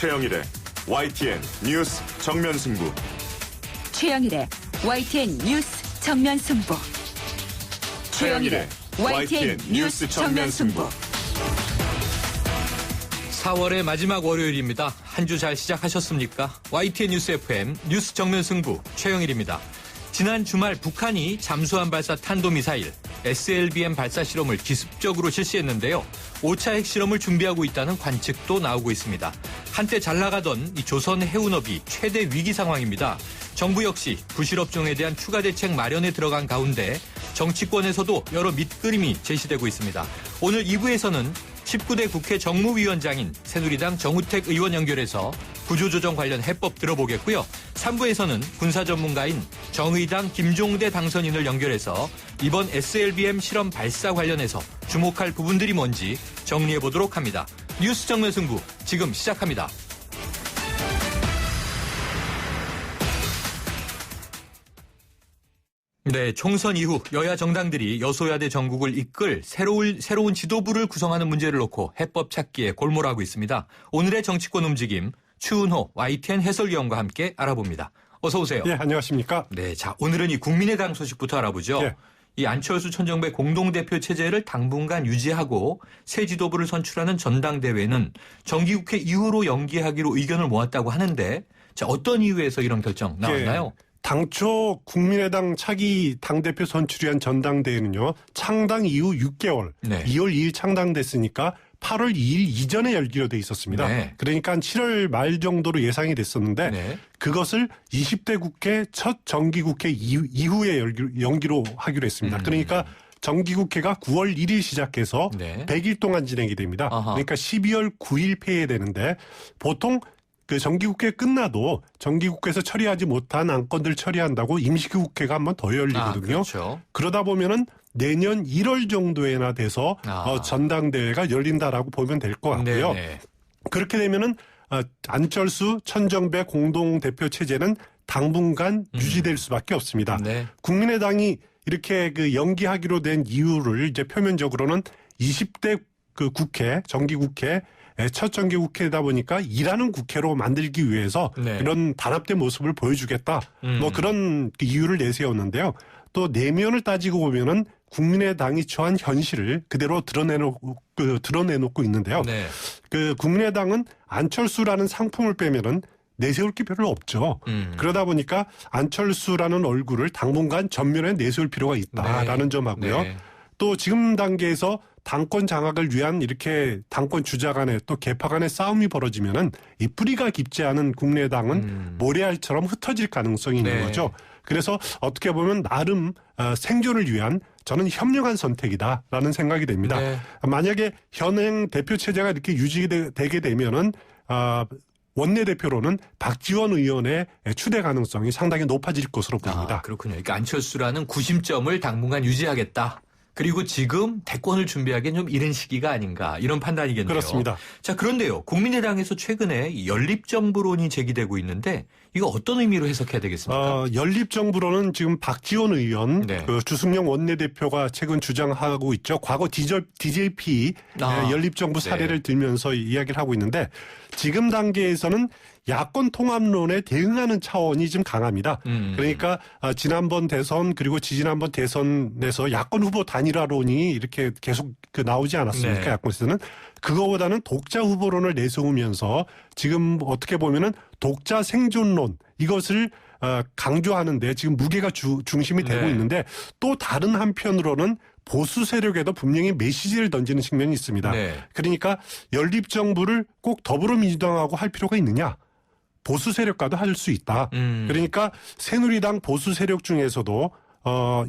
최영일의 YTN 뉴스 정면 승부. 최영일의 YTN 뉴스 정면 승부. 최영일의 YTN 뉴스 정면 승부. 4월의 마지막 월요일입니다. 한 주 잘 시작하셨습니까? YTN 뉴스 FM 뉴스 정면 승부 최영일입니다. 지난 주말 북한이 잠수함 발사 탄도미사일 SLBM 발사 실험을 기습적으로 실시했는데요. 5차 핵실험을 준비하고 있다는 관측도 나오고 있습니다. 한때 잘 나가던 이 조선 해운업이 최대 위기 상황입니다. 정부 역시 부실업종에 대한 추가 대책 마련에 들어간 가운데 정치권에서도 여러 밑그림이 제시되고 있습니다. 오늘 2부에서는 19대 국회 정무위원장인 새누리당 정우택 의원 연결해서 구조조정 관련 해법 들어보겠고요. 3부에서는 군사 전문가인 정의당 김종대 당선인을 연결해서 이번 SLBM 실험 발사 관련해서 주목할 부분들이 뭔지 정리해보도록 합니다. 뉴스 정면 승부 지금 시작합니다. 네, 총선 이후 여야 정당들이 여소야대 전국을 이끌 새로운 지도부를 구성하는 문제를 놓고 해법 찾기에 골몰하고 있습니다. 오늘의 정치권 움직임 추은호 YTN 해설위원과 함께 알아봅니다. 어서 오세요. 네, 안녕하십니까? 네, 자 오늘은 이 국민의당 소식부터 알아보죠. 네. 이 안철수 천정배 공동대표 체제를 당분간 유지하고 새 지도부를 선출하는 전당대회는 정기국회 이후로 연기하기로 의견을 모았다고 하는데 자 어떤 이유에서 이런 결정 나왔나요? 네. 당초 국민의당 차기 당대표 선출을 위한 전당대회는요. 창당 이후 6개월, 네. 2월 2일 창당됐으니까 8월 2일 이전에 열기로 돼 있었습니다. 네. 그러니까 한 7월 말 정도로 예상이 됐었는데 네. 그것을 20대 국회 첫 정기국회 이후에 연기로 하기로 했습니다. 그러니까 정기국회가 9월 1일 시작해서 네. 100일 동안 진행이 됩니다. 아하. 그러니까 12월 9일 폐회되는데 보통 그 정기국회 끝나도 정기국회에서 처리하지 못한 안건들 처리한다고 임시국회가 한 번 더 열리거든요. 그렇죠. 그러다 보면은 내년 1월 정도에나 돼서 전당대회가 열린다라고 보면 될 것 같고요. 네네. 그렇게 되면은 안철수, 천정배 공동대표 체제는 당분간 유지될 수밖에 없습니다. 네. 국민의당이 이렇게 그 연기하기로 된 이유를 이제 표면적으로는 20대 그 국회, 정기국회 첫 정기국회다 보니까 일하는 국회로 만들기 위해서 네. 이런 단합된 모습을 보여주겠다. 뭐 그런 이유를 내세웠는데요. 또 내면을 따지고 보면은 국민의당이 처한 현실을 그대로 드러내놓고 있는데요. 네. 그 국민의당은 안철수라는 상품을 빼면은 내세울 게 별로 없죠. 그러다 보니까 안철수라는 얼굴을 당분간 전면에 내세울 필요가 있다라는 네. 점하고요. 네. 또 지금 단계에서 당권 장악을 위한 이렇게 당권 주자 간의 또 계파 간의 싸움이 벌어지면은 이 뿌리가 깊지 않은 국민의당은 모래알처럼 흩어질 가능성이 있는 네. 거죠. 그래서 어떻게 보면 나름 생존을 위한 저는 현명한 선택이다라는 생각이 됩니다. 네. 만약에 현행 대표 체제가 이렇게 유지되게 되면은 원내대표로는 박지원 의원의 추대 가능성이 상당히 높아질 것으로 보입니다. 그렇군요. 그러니까 안철수라는 구심점을 당분간 유지하겠다. 그리고 지금 대권을 준비하기엔 좀 이른 시기가 아닌가 이런 판단이겠네요. 그렇습니다. 자 그런데요. 국민의당에서 최근에 연립정부론이 제기되고 있는데 이거 어떤 의미로 해석해야 되겠습니까? 연립정부론은 지금 박지원 의원, 네. 그 주승용 원내대표가 최근 주장하고 있죠. 과거 DJP 연립정부 사례를 네. 들면서 이야기를 하고 있는데 지금 단계에서는 야권 통합론에 대응하는 차원이 좀 강합니다. 그러니까 지난번 대선 그리고 지지난번 대선에서 야권 후보 단일화론이 이렇게 계속 나오지 않았습니까? 네. 야권에서는. 그거보다는 독자 후보론을 내세우면서 지금 어떻게 보면은 독자 생존론 이것을 강조하는데 지금 무게가 중심이 되고 네. 있는데 또 다른 한편으로는 보수 세력에도 분명히 메시지를 던지는 측면이 있습니다. 네. 그러니까 연립정부를 꼭 더불어민주당하고 할 필요가 있느냐? 보수 세력과도 할 수 있다. 그러니까 새누리당 보수 세력 중에서도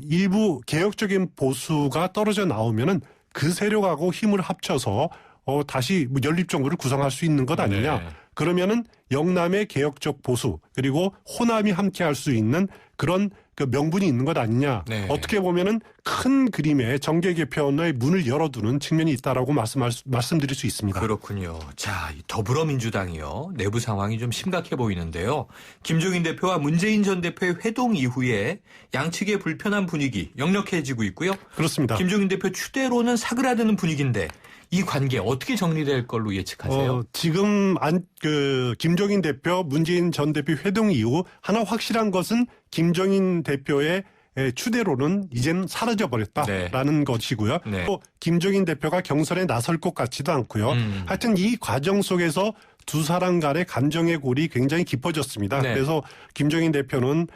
일부 개혁적인 보수가 떨어져 나오면은 그 세력하고 힘을 합쳐서 다시 연립정부를 구성할 수 있는 것 아니냐. 네. 그러면은 영남의 개혁적 보수 그리고 호남이 함께할 수 있는 그런 그 명분이 있는 것 아니냐. 네. 어떻게 보면은 큰 그림의 정계 개편의 문을 열어두는 측면이 있다라고 말씀드릴 수 있습니다. 그렇군요. 자, 더불어민주당이요. 내부 상황이 좀 심각해 보이는데요. 김종인 대표와 문재인 전 대표의 회동 이후에 양측의 불편한 분위기 역력해지고 있고요. 그렇습니다. 김종인 대표 추대로는 사그라드는 분위기인데 이 관계 어떻게 정리될 걸로 예측하세요? 지금 김종인 대표, 문재인 전 대표 회동 이후 하나 확실한 것은 김종인 대표의 추대로는 이제는 사라져버렸다라는 것이고요. 네. 또 김종인 대표가 경선에 나설 것 같지도 않고요. 하여튼 이 과정 속에서 두 사람 간의 감정의 골이 굉장히 깊어졌습니다. 네. 그래서 김종인 대표는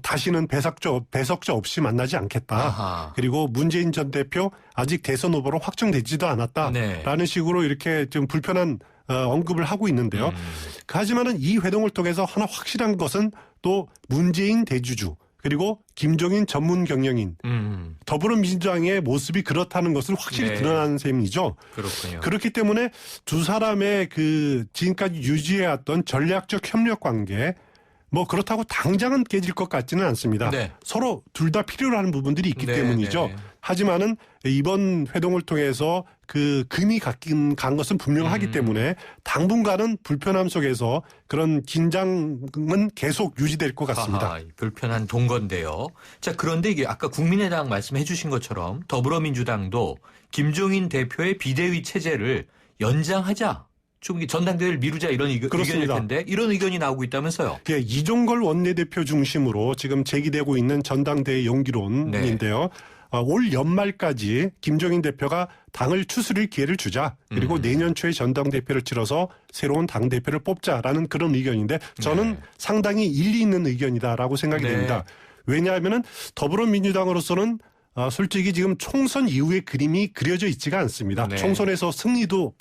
다시는 배석조 없이 만나지 않겠다. 아하. 그리고 문재인 전 대표 아직 대선 후보로 확정되지도 않았다라는 네. 식으로 이렇게 좀 불편한 언급을 하고 있는데요. 하지만은 이 회동을 통해서 하나 확실한 것은 또 문재인 대주주 그리고 김종인 전문 경영인 더불어민주당의 모습이 그렇다는 것을 확실히 네. 드러나는 셈이죠. 그렇군요. 그렇기 때문에 두 사람의 지금까지 유지해왔던 전략적 협력 관계 그렇다고 당장은 깨질 것 같지는 않습니다. 네. 서로 둘 다 필요로 하는 부분들이 있기 네, 때문이죠. 네. 하지만은 이번 회동을 통해서 금이 간 것은 분명하기 때문에 당분간은 불편함 속에서 그런 긴장은 계속 유지될 것 같습니다. 아하, 불편한 동거인데요. 자, 그런데 이게 아까 국민의당 말씀해 주신 것처럼 더불어민주당도 김종인 대표의 비대위 체제를 연장하자. 좀 전당대회를 미루자 이런 의견일 텐데 이런 의견이 나오고 있다면서요. 예, 이종걸 원내대표 중심으로 지금 제기되고 있는 전당대회 연기론인데요. 올 연말까지 김종인 대표가 당을 추스릴 기회를 주자. 그리고 내년 초에 전당대회를 치러서 새로운 당대표를 뽑자라는 그런 의견인데 저는 상당히 일리 있는 의견이다라고 생각이 됩니다. 왜냐하면 더불어민주당으로서는 솔직히 지금 총선 이후의 그림이 그려져 있지가 않습니다. 네. 총선에서 승리도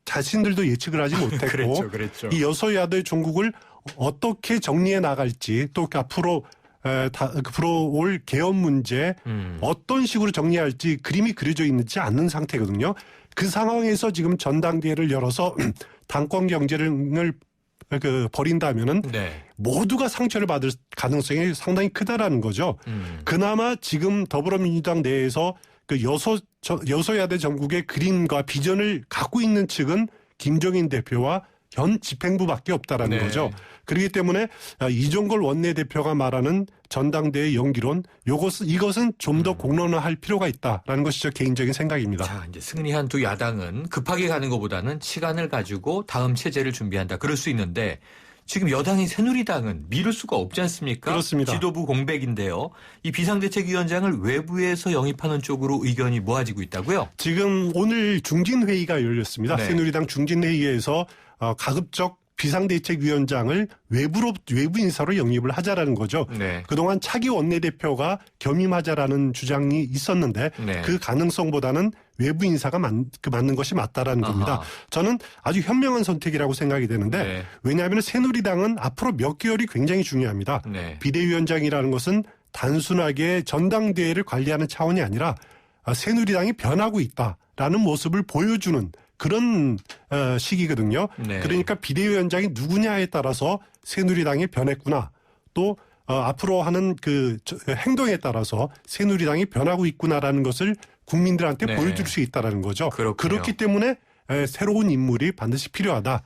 자신들도 예측을 하지 못했고 그랬죠. 이 여소야대 종국을 어떻게 정리해 나갈지 또 앞으로 올 개헌 문제 어떤 식으로 정리할지 그림이 그려져 있지 않는 상태거든요. 그 상황에서 지금 전당대회를 열어서 당권 경쟁을 벌인다면은 모두가 상처를 받을 가능성이 상당히 크다라는 거죠. 그나마 지금 더불어민주당 내에서 여소야대 정국의 그림과 비전을 갖고 있는 측은 김종인 대표와 현 집행부밖에 없다라는 거죠. 그렇기 때문에 이종걸 원내대표가 말하는 전당대회 연기론 이것은 좀 더 공론화할 필요가 있다라는 것이 저 개인적인 생각입니다. 자, 이제 승리한 두 야당은 급하게 가는 것보다는 시간을 가지고 다음 체제를 준비한다. 그럴 수 있는데 지금 여당인 새누리당은 미룰 수가 없지 않습니까? 그렇습니다. 지도부 공백인데요. 이 비상대책위원장을 외부에서 영입하는 쪽으로 의견이 모아지고 있다고요? 지금 오늘 중진회의가 열렸습니다. 네. 새누리당 중진회의에서 가급적 비상대책위원장을 외부 인사로 영입을 하자라는 거죠. 네. 그동안 차기 원내대표가 겸임하자라는 주장이 있었는데 그 가능성보다는 외부 인사가 맞는 것이 맞다라는 겁니다. 저는 아주 현명한 선택이라고 생각이 되는데 왜냐하면 새누리당은 앞으로 몇 개월이 굉장히 중요합니다. 비대위원장이라는 것은 단순하게 전당대회를 관리하는 차원이 아니라 새누리당이 변하고 있다라는 모습을 보여주는 그런 시기거든요. 그러니까 비대위원장이 누구냐에 따라서 새누리당이 변했구나. 또 앞으로 하는 행동에 따라서 새누리당이 변하고 있구나라는 것을 국민들한테 보여줄 수 있다는 거죠. 그렇기 때문에 새로운 인물이 반드시 필요하다.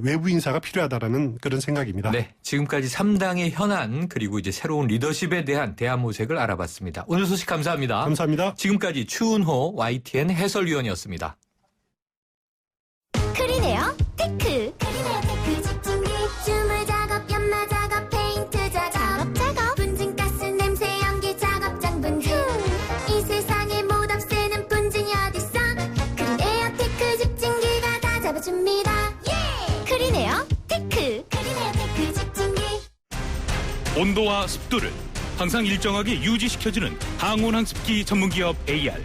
외부 인사가 필요하다라는 그런 생각입니다. 네, 지금까지 3당의 현안 그리고 이제 새로운 리더십에 대한 대안 모색을 알아봤습니다. 오늘 소식 감사합니다. 감사합니다. 지금까지 추은호 YTN 해설위원이었습니다. 크리네어 테크. 크리네어 테크 집중기 주물 작업 연마 작업 페인트 작업 분진가스 냄새 연기 작업장 분진 이 세상에 못 없애는 분진이 어딨어. 크리네어 테크 집중기가 다 잡아줍니다. 크리네어 테크. 크리네어 테크 집중기. 온도와 습도를 항상 일정하게 유지시켜주는 항온항습기 전문기업 AR.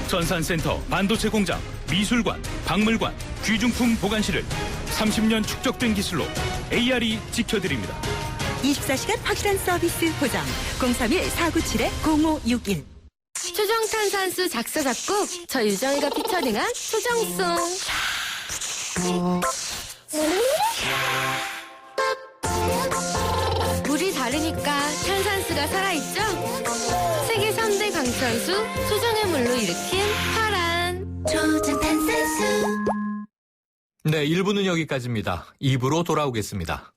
전산센터, 반도체 공장, 미술관, 박물관, 귀중품 보관실을 30년 축적된 기술로 AR이 지켜드립니다. 24시간 확실한 서비스 보장 031-497-0561 초정탄산수 작사 작곡 저 유정이가 피처링한 초정송. 물이 다르니까 탄산수가 살아있죠. 세계 3대 강천수 초정의 물로 일으킨 파란 초정탄산수. 네, 1부는 여기까지입니다. 2부로 돌아오겠습니다.